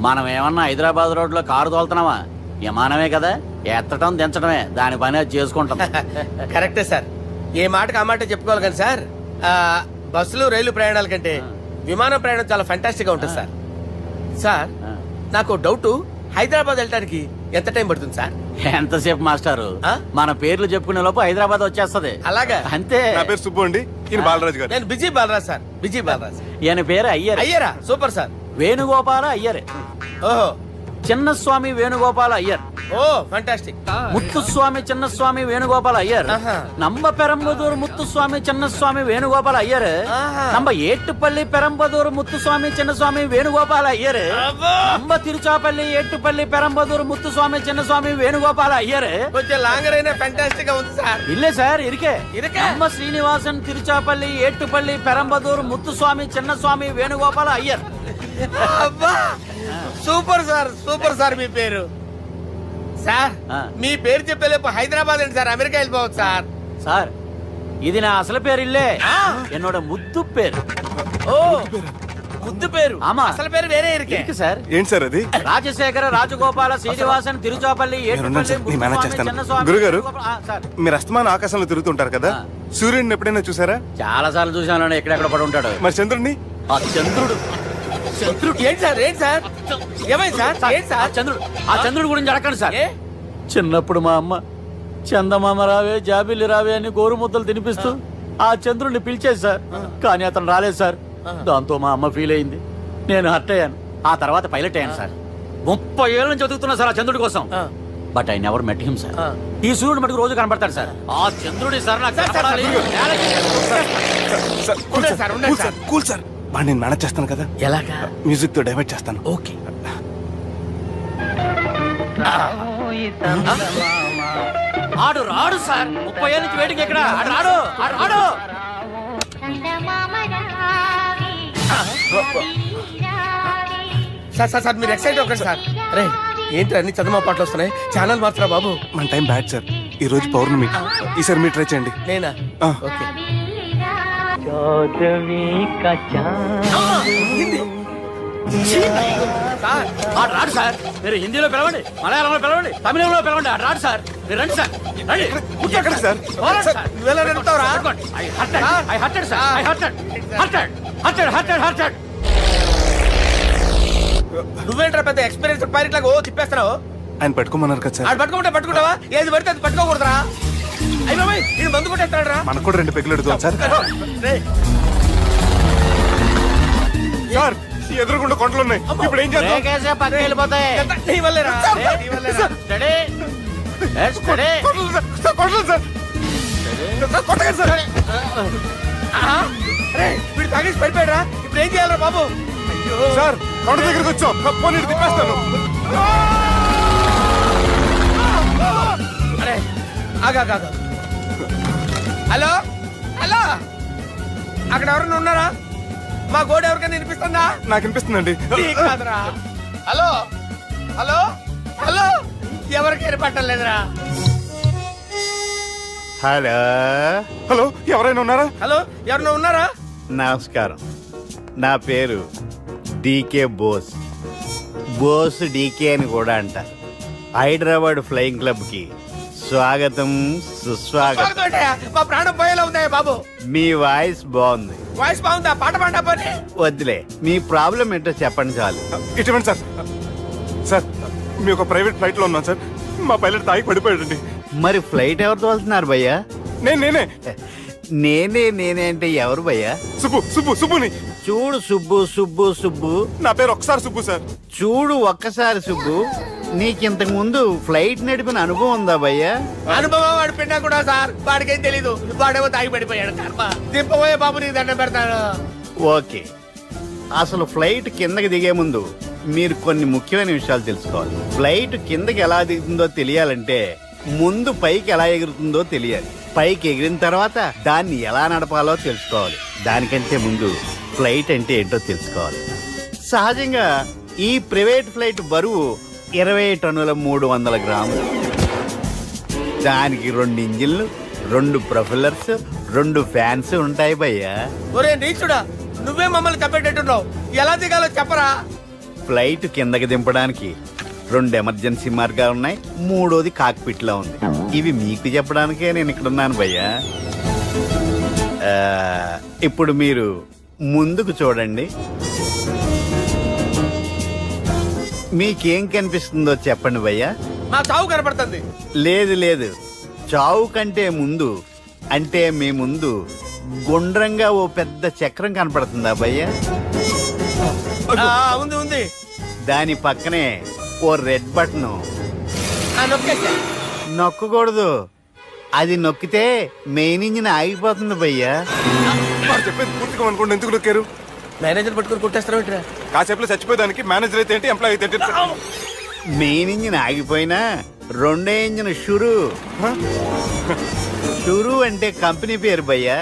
మనం ఏమన్నా హైదరాబాద్ రోడ్ లో కారు తోలుతున్నామా? విమానమే కదా, ఎత్తడం దించడమే దాని పని అది చేసుకుంటాం. కరెక్టే సార్, ఏ మాటకు ఆ మాట చెప్పుకోవాలి కానీ సార్, బస్సులు రైలు ప్రయాణాల కంటే విమానం ప్రయాణం చాలా ఫంటాస్టిక్ గా ఉంటుంది సార్. సార్ నాకు డౌట్, హైదరాబాద్ వెళ్ళడానికి ఎంత టైం పడుతుంది సార్? ఎంతసేపు మాస్టారు, ఆ? మన పేర్లు చెప్పుకునే లోపు హైదరాబాద్ వచ్చేస్తది. అలాగా? అంతే. నా పేరు సుబ్బు అండి, ఈయన బాలరాజు గారు. నేను busy Balaraj sir, busy Balaraj. ఈయన పేరు అయ్యర్. అయ్యారా? Super sir. వేణుగోపాల అయ్యర్. ఓహో, చిన్నస్వామి వేణుగోపాల అయ్యర్. Oh fantastic. ముత్తుస్వామి చిన్నస్వామి వేణుగోపాల అయ్యర్. ఆహా. నంబ పెరంబదూరు ముత్తుస్వామి చిన్నస్వామి వేణుగోపాల అయ్యర్. ఆహా. నంబ ఏట్టుపల్లి పెరంబదూరు ముత్తుస్వామి చిన్నస్వామి వేణుగోపాల అయ్యర్. అబ్బో! నంబ తిరుచాపల్లి ఏట్టుపల్లి పెరంబదూరు ముత్తుస్వామి చిన్నస్వామి వేణుగోపాల అయ్యర్. కొంచెం లాంగర్ అయినా ఫంటాస్టిక్ గా ఉంది సార్. ఇల్లే సార్ ఇరికే. ఇరికే? నంబ శ్రీనివాసన్ తిరుచాపల్లి ఏట్టుపల్లి పెరంబదూరు ముత్తుస్వామి చిన్నస్వామి వేణుగోపాల అయ్యర్. అబ్బా సూపర్ సార్, సూపర్ సార్. మీ పేరు సార్, ఆ. మీ పేరు చెప్పేలేపు హైదరాబాద్ అండి సార్, అమెరికా వెళ్ళిపోవచ్చు సార్. సార్ ఇది నా అసలు పేరు ఇల్లే, ఆ. என்னோட ముద్దు పేరు. ఓ ముద్దు పేరు. ఆమా. అసలు పేరు వేరే ఇరికే. ఇరికి సార్. ఏంటి సార్ అది? రాజశేఖర రాజగోపాల శ్రీనివాసన్ తిరుచాపల్లి మీరున్నారు సార్, నేను మేనేజ్ చేస్తాను. చిన్నస్వామి గురుగారు? వేణుగోపాల- ఆ, సార్ మీరు అస్తమానం ఆకాశంలో తిరుగుతుంటారు కదా, ఆ. సూర్యుడిని ఎప్పుడైనా చూసారా? చాలా సార్లు చూసాను, ఎక్కడెక్కడ పడి ఉంటాడు. మరి చంద్రుడిని? ఆ చంద్రుడు. చంద్రుడు ఏంటి సార్, ఏంటి సార్, ఏమైంది సార్, ఏంటి ఆ సార్? చంద్రుడు, ఆ చంద్రుడు గురించి అడగండి సార్. ఏ? చిన్నప్పుడు మా అమ్మ చందమామ రావే జాబిల్లి రావే అని గోరు ముద్దలు తినిపిస్తూ ఆ చంద్రుడిని పిలిచేది సార్, కానీ అతను రాలేదు సార్. దాంతో మా అమ్మ ఫీల్ అయింది, నేను హర్ట్ అయ్యాను. ఆ తర్వాత పైలట్ అయ్యాను సార్. 30 ఏళ్ళ నుంచి చదువుతున్నా సార్ ఆ చంద్రుడి కోసం. ఆ. But I never met him sir. ఆ. ఈ సూర్యుడు మటుకు రోజు కనబడతాడు సార్. ఆ చంద్రుడి సార్ నాకు సార్, సార్, కనపడాలి. సార్, కూల్ ఉండండి సార్, ఉండండి సార్, కూల్ సార్. వాడిని నేను మేనేజ్ చేస్తాను కదా, ఎలాగా? మ్యూజిక్ తో డైవర్ట్ చేస్తాను. ఓకే. ఆడు రాడు సార్, 30 ఏళ్ళ నుంచి వేటికి ఎక్కడ ఆడు రాడు, ఆడు రాడు. సార్ సార్ సార్ మీరు ఎక్సైట్ అవ్వకండి సార్. రే ఏంటి అన్ని చదువు పాటలు వస్తున్నాయి, ఛానల్ మార్చరా బాబు. మన టైం బ్యాడ్ సార్, ఈ రోజు పౌర్ణమి. ఈసారి మీరు ట్రై చేయండి. నేనా? ఆ. ఓకే. సార్ ఆడు రాడు సార్, మీరు హిందీలో పిలవండి, మలయాళంలో పిలవండి, తమిళంలో పిలవండి, ఆడు రాడు సార్. మీరు రండి సార్, రండి. ఎక్కడ సార్? పోరాడు సార్. నువ్వెలా నడుపుతావురా? పట్టుకోండి. I hurted, sir. I hurted. నువ్వేంట్రా పెద్ద ఎక్స్పీరియన్స్ పైలట్ లాగా ఓ తిప్పేస్తున్నావు? ఆయన పట్టుకోమన్నారు కదా సార్. ఆడు పట్టుకుంటే పట్టుకుంటావా? ఏది పడితే అది పట్టుకోకూడదురా? అయ్యి బాబాయ్ నేను మందు కొట్టేస్తాడు రా. మనకు కూడా 2 పెగ్గులు ఎడుతాం సార్. సార్ ఎదురుగుండా కొండలు ఉన్నాయి, ఇప్పుడు ఏం చేద్దాం? బ్రేకేసే పక్కకి వెళ్ళిపోతాయి. నీ వల్లేరా? నీ వల్లేరా? Steady. Let's steady. Kondalu sir, sir, Kondalu sir. Sir, కొట్టకండి సార్. ఆహా. రే వీడు తాగేసి పడిపోయాడురా, ఇప్పుడు ఏం చేయాలరా బాబు? అయ్యో సార్ కొండ దగ్గరికి వచ్చాం, పోనీ ఇటు తిప్పేస్తాను. అరే ఆగా. హలో హలో, అక్కడ ఎవరైనా ఉన్నారా? మా గోడ ఎవరికైనా వినిపిస్తుందా? నాకు అనిపిస్తుందండి. నీకు కాదురా. హలో హలో హలో, ఎవరికి వినపట్టలేదురా? హలో, హలో, ఎవరైనా ఉన్నారా? హలో ఎవరైనా ఉన్నారా? నమస్కారం. నా పేరు డీకే బోస్. బోస్ డీకే అని కూడా అంటారు. హైదరాబాద్ ఫ్లయింగ్ క్లబ్ కి స్వాగతం, సుస్వాగతం. స్వాగతం ఏంటయ్యా? మా ప్రాణం పోయేలా ఉందయ్యా బాబు. మీ వాయిస్ బాగుంది. వాయిస్ బాగుందా? పాట పాడా పోనీ. వద్దులే, మీ ప్రాబ్లం ఏంటో చెప్పండి చాలు. ఇటువంటి సార్, సార్ మీ ఒక ప్రైవేట్ ఫ్లైట్ లో ఉన్నాం సార్, మా పైలట్ తాగి పడిపోయాడండి. మరి ఫ్లైట్ ఎవరు తోలుతున్నారు భయ్యా? నేనే నేనే అంటే ఎవరు భయ్యా? సుబ్బుని. చూడు సుబ్బు, నా పేరు ఒకసారి సుబ్బు సార్. చూడు ఒక్కసారి సుబ్బు, నీకింతకు ముందు ఫ్లైట్ నడిపిన అనుభవం ఉందా భయ్యా? అనుభవం వాడు పిన్నా కూడా సార్, వాడికేం తెలీదు. వాడేమో తాగి పడిపోయాడు. కర్మ దింపబోయే బాబు నీకు దండం పెడతాను. ఓకే, అసలు ఫ్లైట్ కిందకి దిగే ముందు మీరు కొన్ని ముఖ్యమైన విషయాలు తెలుసుకోవాలి. ఫ్లైట్ కిందకి ఎలా దిగుతుందో తెలియాలంటే ముందు పైకి ఎలా ఎగురుతుందో తెలియాలి. పైకి ఎగిరిన తర్వాత దాన్ని ఎలా నడపాలో తెలుసుకోవాలి. దానికంటే ముందు ఫ్లైట్ అంటే ఏంటో తెలుసుకోవాలి. సహజంగా ఈ ప్రైవేట్ ఫ్లైట్ బరువు 20 టన్నుల 300 గ్రాములు. దానికి 2 ఇంజిన్లు, 2 ప్రొపెల్లర్స్, 2 ఫ్యాన్స్ ఉంటాయి భయ్యా. ఒరే నీచుడా, నువ్వే మమ్మల్ని తప్పేటట్టున్నావు. ఎలా దిగాలో చెప్పరా? ఫ్లైట్ కిందకి దింపడానికి 2 ఎమర్జెన్సీ మార్గాలు ఉన్నాయి. 3వది కాక్పిట్ లో ఉంది. ఇవి మీకు చెప్పడానికే నేను ఇక్కడ ఉన్నాను భయ్యా. ఇప్పుడు మీరు ముందుకు చూడండి. మీకేం కనిపిస్తుందో చెప్పండి భయ్యా. మా చావు కనపడుతుంది. లేదు, చావు కంటే ముందు అంటే మీ ముందు గుండ్రంగా ఓ పెద్ద చక్రం కనపడుతుందా భయ్యా? ఉంది. దాని పక్కనే ఓ రెడ్ బటన్. నొక్కకూడదు. అది నొక్కితే మెయిన్ ఇంజిన్ ఆగిపోతుంది భయ్యా. చెప్పేది పూర్తిగా అనుకోండి. ఎందుకు నొక్కారు? మేనేజర్ పట్టుకుని కొట్టేస్తారా? కాసేపులో చచ్చిపోయేదానికి మేనేజర్ అయితే ఏంటి, ఎంప్లాయ్ అయితే ఏంటి? మెయిన్ ఇంజిన్ ఆగిపోయినా 2వ ఇంజిన్ షురు అంటే కంపెనీ పేరు భయ్యా.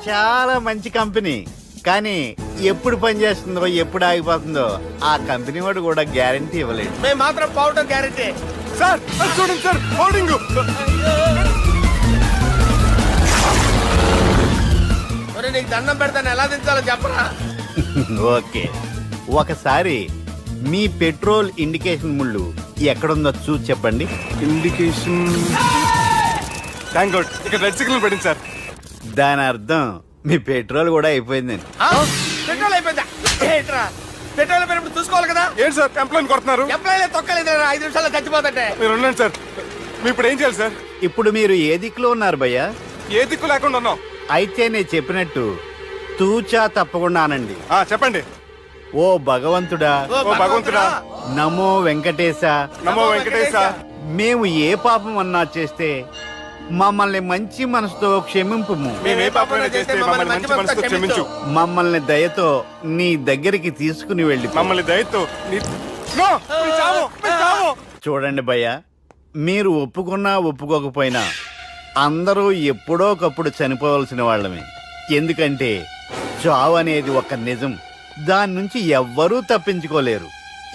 చాలా మంచి కంపెనీ. కానీ ఎప్పుడు పనిచేస్తుందో ఎప్పుడు ఆగిపోతుందో ఆ కంపెనీ వాడు కూడా గ్యారంటీ ఇవ్వలేదు. మేము మాత్రం పోవటం గ్యారంటీ. సార్ అది చూడండి సార్, హోర్డింగ్. ఒరే నీకు దండం పెడతాను, ఎలా దించాలో చెప్పరా? ఓకే, ఒకసారి మీ పెట్రోల్ ఇండికేషన్ ముళ్ళు ఎక్కడుందో చూసి చెప్పండి. ఇండికేషన్. థ్యాంక్ గాడ్, ఇక్కడ రెడ్ సిగ్నల్ పడింది సార్. దాని అర్థం మీ పెట్రోల్ కూడా అయిపోయిందండి. పెట్రోల్ అయిపోయిందా? ఏంట్రా పెట్రోల్ అయిపోయినప్పుడు చూసుకోవాలి కదా. ఏంటి సార్ ఎంప్లాయ్ కొడుతున్నారు? ఎంప్లాయీ తొక్కలేదు, 5 నిమిషాల్లో చచ్చిపోతుంటే. మీరు ఉండండి సార్. మీరు ఇప్పుడు ఏం చేయాలి సార్? ఇప్పుడు మీరు ఏ దిక్కులో ఉన్నారు భయ్యా? ఏ దిక్కు లేకుండా ఉన్నాం. అయితే నేను చెప్పినట్టు తూచా తప్పకుండా అనండి. చెప్పండి. ఓ భగవంతుడా, ఓ భగవంతుడా, నమో వెంకటేశ, నమో వెంకటేశ. మేము ఏ పాపం అన్నా చేస్తే మమ్మల్ని మంచి మనసుతో క్షమింపుము. మేము ఏ పాపమైనా చేస్తే మమ్మల్ని మంచి మనసుతో క్షమించు. మమ్మల్ని దయతో నీ దగ్గరికి తీసుకుని వెళ్ళి మమ్మల్ని దయతో నో, మీ చావు, మీ చావు. చూడండి భయ్యా, మీరు ఒప్పుకున్నా ఒప్పుకోకపోయినా అందరూ ఎప్పుడో ఒకప్పుడు చనిపోవలసిన వాళ్ళమే. ఎందుకంటే చావు అనేది ఒక నిజం. దాని నుంచి ఎవ్వరూ తప్పించుకోలేరు.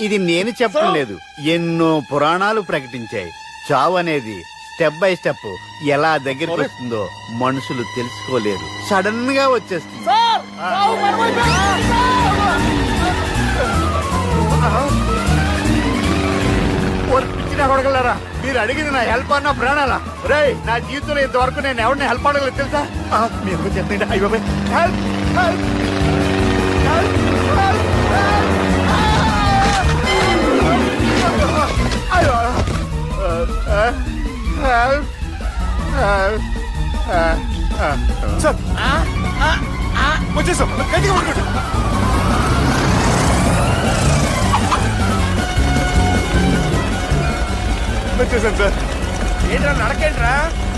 ఇది నేను చెప్పడం లేదు, ఎన్నో పురాణాలు ప్రకటించాయి. చావు అనేది స్టెప్ బై స్టెప్ ఎలా దగ్గరికి వస్తుందో మనుషులు తెలుసుకోలేరు. సడన్ గా వచ్చేస్తుంది. కొడగలరా, మీరు అడిగింది నా హెల్ప్ అన్న ప్రాణాలా? రే, నా జీవితంలో ఇంతవరకు నేను ఎవరిని హెల్ప్ అడగలేదు తెలుసా? మీరు చెప్పండి. అయ్యో హెల్ప్, హెల్ప్, హెల్ప్, సార్ వచ్చేసాం. గట్టిగా పట్టుకోండి. వచ్చేసాను సార్. ఏంట్రా నడకేంట్రా?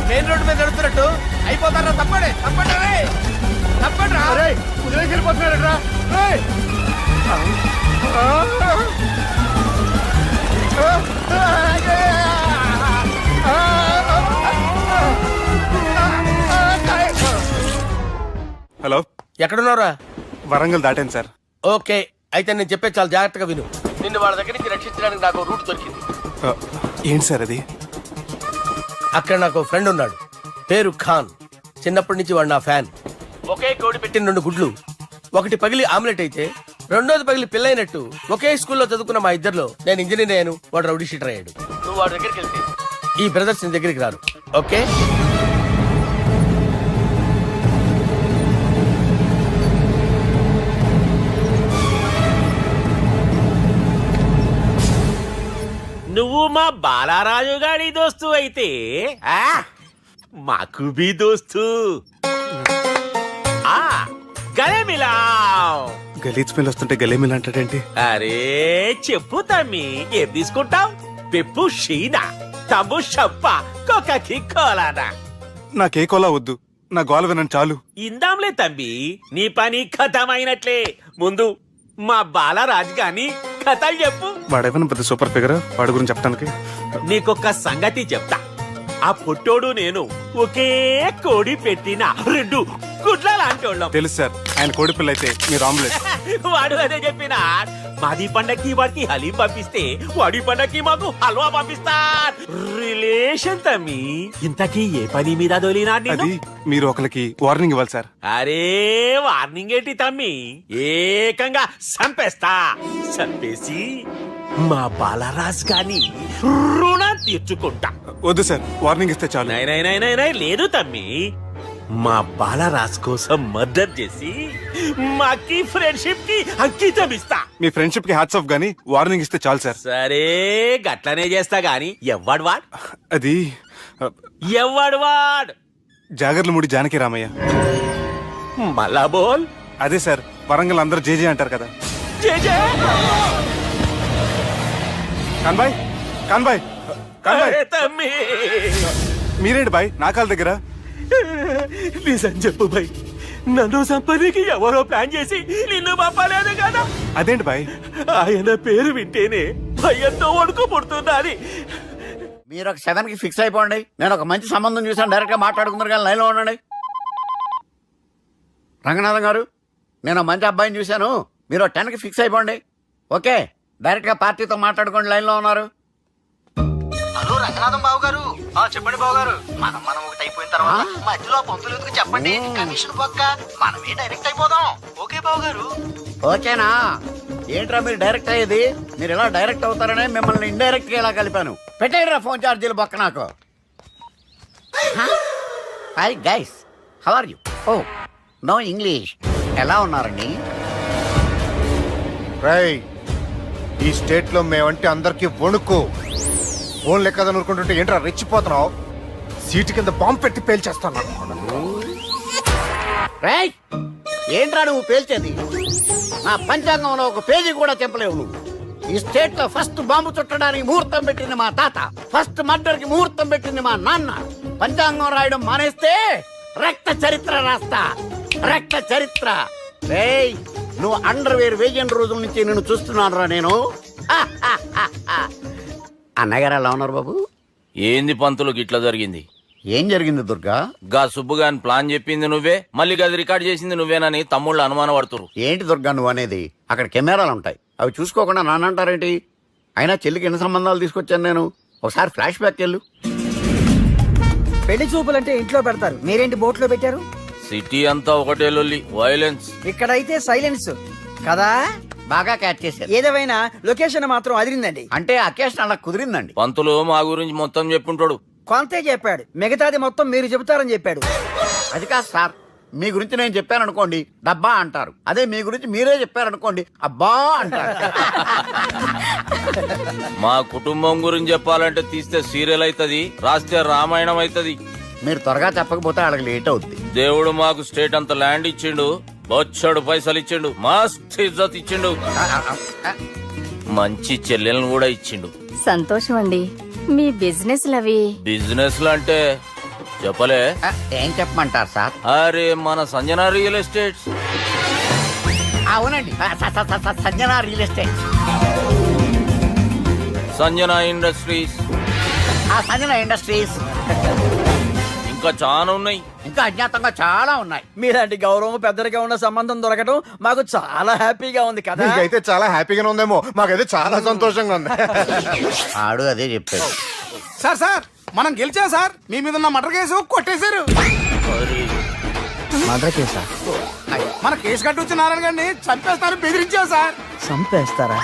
మెయిన్ రోడ్డు మీద నడుస్తున్నట్టు అయిపోతారా? తప్పండి, తప్పండి, తప్పండి రా. వదిలేసి వెళ్ళిపోతున్నాడు. హలో, ఎక్కడున్నారా? వరంగల్ దాటాను సార్. ఓకే, అయితే నేను చెప్పే చాలా జాగ్రత్తగా విను. నిన్ను వాళ్ళ దగ్గర నుంచి రక్షించడానికి నాకు రూట్ దొరికింది. ఏంటి సార్ అది? అక్కడ నాకు ఫ్రెండ్ ఉన్నాడు, పేరు ఖాన్. చిన్నప్పటి నుంచి వాడు నా ఫ్యాన్. ఒకే కోడి పెట్టిన 2 గుడ్లు, ఒకటి పగిలి ఆమ్లెట్ అయితే 2వది పగిలి పిల్లైనట్టు ఒకే స్కూల్లో చదువుకున్న మా ఇద్దరిలో నేను ఇంజనీర్ అయ్యాను, వాడు రౌడీ షీటర్ అయ్యాడు. నువ్వు వాడి దగ్గరికి వెళ్తే ఈ బ్రదర్స్ నీ దగ్గరికి రారు. ఓకే? నువ్వు మా బాలారాజు గారి దోస్తు అయితే మాకు బి దోస్తు. గలే మిలావ్. గలీజ్ స్మెల్ వస్తుంటే గలేమిల్ అంటాడేంటి? అరే చెప్పు తమ్మి, ఏం తీసుకుంటావు? పెప్పు షీనా, తమ్ము షప్ప, కొకకి కోలానా? నాకే కోలా వద్దు, నా గోల వినండి చాలు. ఇందాంలే తంబి, నీ పని కథమైనట్లే. ముందు మా బాలరాజ్ గాని కథలు చెప్పు. వాడేమైనా పెద్ద సూపర్ ఫిగర్, వాడి గురించి చెప్పడానికి. నీకొక్క సంగతి చెప్తా. ఆ పుట్టోడు నేను ఒకే కోడి పెట్టిన 2 గుడ్ల లాంటోళ్ళం. తెలుసు సార్, ఆయన కోడి పిల్ల అయితే మీరు ఆమ్లెట్. వాడు అదే చెప్పిన. మాది పండక్కి వాడికి హలీం పంపిస్తే వాడి పండక్కి మాకు హల్వా పంపిస్తా. రిలేషన్ తమ్మి. ఇంతకీ ఏ పని మీద దొలినా? అది మీరు ఒకరికి వార్నింగ్ ఇవ్వాలి సార్. అరే వార్నింగ్ ఏంటి తమ్మి, ఏకంగా చంపేస్తా. చంపేసి మా బాలరాజ్ గాని రుణం తీర్చుకుంటా. వద్దు సార్, వార్నింగ్ ఇస్తే చాలు. నై లేదు తమ్మి, మా బాలరాజ్ కోసం మర్డర్ చేసి మాకి ఫ్రెండ్షిప్ కి అంకితం ఇస్తా. మీ ఫ్రెండ్షిప్ కి హ్యాట్స్ ఆఫ్ గానీ వార్నింగ్ ఇస్తే చాలు సార్. సరే గట్లనే చేస్తా గాని ఎవ్వడు వాడ్? అది ఎవ్వడు వాడ్? జాగర్లమూడి జానకి రామయ్య. మళ్ళా బోల్. అదే సార్, వరంగల్ అందరూ జేజే అంటారు కదా. జేజే కాన్బాయ్, కాన్బాయ్, కాన్బాయ్. అరే తమ్మి, మీరేంటి బాయ్ నా కాళ్ళ దగ్గర? నిజం చెప్పు భయ్, నన్ను సంపదికి ఎవరో ప్లాన్ చేసి నిన్ను పంపలేదు కదా? అదేంటి బాయ్? ఆయన పేరు వింటేనే భయంతో వణుకు పుడుతున్నది. మీరు ఒక 7 కి ఫిక్స్ అయిపోండి. నేను ఒక మంచి సంబంధం చూసాను, డైరెక్ట్ గా మాట్లాడుకుందరు కానీ లైన్లో ఉండండి. రంగనాథం గారు, నేను ఒక మంచి అబ్బాయిని చూశాను, మీరు 10 కి ఫిక్స్ అయిపోండి. ఓకే, డైరెక్ట్ గా పార్టీతో మాట్లాడుకోండి. లైన్లో ఉన్నారు. హలో రంగనాథం బాబు గారు. చెప్పండి బాబు గారు. మనం ఒకటి అయిపోయిన తర్వాత మధ్యలో పంతులు ఎందుకు చెప్పండి, కమిషన్ పక్క మనమే డైరెక్ట్ అయిపోదాం. ఓకే బాబు గారు. ఓకేనా? ఏంట్రా మీరు డైరెక్ట్ అయ్యేది? మీరు ఇలా డైరెక్ట్ అవుతారనే మిమ్మల్ని ఇండైరెక్ట్ గా ఇలా కలిపాను. పెట్టేయరా ఫోన్ ఛార్జీలు బొక్క నాకు. Hi guys, how are you? Oh no English. ఎలా ఉన్నారండి? రేయ్, ఈ స్టేట్ లో మేమంటే అందరికి వణుకు. ఫోన్ లెక్క అనుకుంటుంటే ఏంట్రా రెచ్చిపోతున్నావు? సీటు కింద బాంబు పెట్టి పేల్చేస్తాను. రేయ్, ఏంట్రా నువ్వు పేల్చేది? నా పంచాంగంలో ఒక పేజీ కూడా చెప్పలేవు నువ్వు. ఈ స్టేట్ లో ఫస్ట్ బాంబు చుట్టడానికి ముహూర్తం పెట్టింది మా తాత, ఫస్ట్ మర్డర్ కి ముహూర్తం పెట్టింది మా నాన్న. పంచాంగం రాయడం మానేస్తే రక్త చరిత్ర రాస్తా, రక్త చరిత్ర. రేయ్, నువ్వు అండర్వేర్ వేయని రోజుల నుంచి నేను చూస్తున్నాను రా నేను. అన్నగారు ఎలా ఉన్నారు బాబు? ఏంది పంతులు గిట్లా జరిగింది? ఏం జరిగింది దుర్గా? గా సుబ్బుగాని ప్లాన్ చెప్పింది నువ్వే, మళ్ళీ గది రికార్డ్ చేసింది నువ్వేనని తమ్ముళ్ళు అనుమానం పడుతురు. ఏంటి దుర్గా నువ్వు అనేది? అక్కడ కెమెరాలు ఉంటాయి, అవి చూసుకోకుండా నాన్న అంటారేంటి? అయినా చెల్లికి ఎన్ని సంబంధాలు తీసుకొచ్చాను నేను. ఒకసారి ఫ్లాష్ బ్యాక్ వెళ్ళు. పెళ్లి చూపులంటే ఇంట్లో పెడతారు, మీరేంటి బోట్లో పెట్టారు? సిటీ అంతా ఒకటే లొల్లి, వైలెన్స్. ఇక్కడైతే సైలెన్స్ కదా. బాగా క్యాచ్ చేశారు. ఏదేమైనా లొకేషన్ మాత్రం అదిరిందండి. అంటే అకేషన్ అలా కుదిరిందండి. పంతులు మా గురించి మొత్తం చెప్పుంటాడు. కొంతే చెప్పాడు, మిగతాది మొత్తం మీరు చెబుతారని చెప్పాడు. అది కాదు సార్, మీ గురించి నేను చెప్పాను అనుకోండి డబ్బా అంటారు, అదే మీ గురించి మీరే చెప్పారనుకోండి అబ్బా అంటారు. మా కుటుంబం గురించి చెప్పాలంటే తీస్తే సీరియల్ అవుతుంది, రాస్తే రామాయణం అవుతుంది. మీరు త్వరగా చెప్పకపోతే వాళ్ళకి లేట్ అవుద్ది. దేవుడు మాకు స్టేట్ అంత ల్యాండ్ ఇచ్చిండు, బొచ్చడు పైసలు ఇచ్చిండు, మస్త్ ఇజ్జత్ ఇచ్చిండు, మంచి చెల్లెలను కూడా ఇచ్చిండు. సంతోషం అండి. మీ బిజినెస్ లవి బిజినెస్ లు అంటే చెప్పలే. ఏం చెప్పమంటారు సార్? అరే మన సంజన రియల్ ఎస్టేట్స్. అవునండి, Sanjana real estate, Sanjana industries, Sanjana industries. ఇంకా చాలా ఉన్నాయి, ఇంకా అజ్ఞాతంగా చాలా ఉన్నాయి. మీలాంటి గౌరవం పెద్దరిగా ఉన్న సంబంధం దొరకడం మాకు చాలా హ్యాపీగా ఉంది కదా. అయితే చాలా హ్యాపీగానే ఉందేమో, మాకైతే చాలా సంతోషంగా ఉంది. ఆడు అదే చెప్పాడు. సార్ సార్, మనం గెలిచాం సార్. మీ మీద ఉన్న మర్డర్ కేసు కొట్టేశారు. మర్డర్ కేసా? మన కేసు కట్టి వచ్చిన నారాయణ గారిని చంపేస్తారు బెదిరించాం సార్. చంపేస్తారా?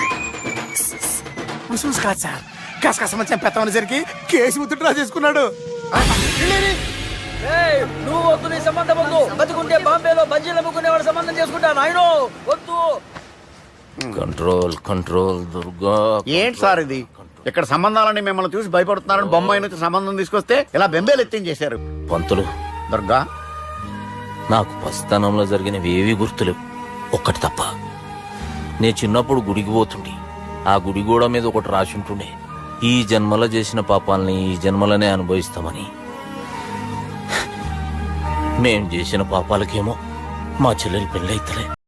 ముసుముసు కాదు సార్, కసకసమని చంపేస్తామనేసరికి కేసు ముద్దుట్రా చేసుకున్నాడు. నువ్వు వద్దు, నీ సంబంధం వద్దు. బతుకుంటే బాంబేలో బజ్జీలు అమ్ముకునే వాడు సంబంధం చేసుకుంటా నాయనో, వద్దు. Control control Durga. ఏంటి సార్ ఇది? ఇక్కడ సంబంధాలని మిమ్మల్ని చూసి భయపడుతున్నారని బొమ్మాయి నుంచి సంబంధం తీసుకొస్తే ఇలా బెంబేలు ఎత్తించేశారు. పంతులు, దుర్గా, నాకు పసితనంలో జరిగినవి ఏవి గుర్తులేవు, ఒక్కటి తప్ప. నేను చిన్నప్పుడు గుడికి పోతుండే, ఆ గుడి గోడ మీద ఒకటి రాసి ఉంటుండే, ఈ జన్మలో చేసిన పాపాలని ఈ జన్మలోనే అనుభవిస్తామని. మేం చేసిన పాపాలకేమో మా చెల్లెలు పెళ్ళైతలే.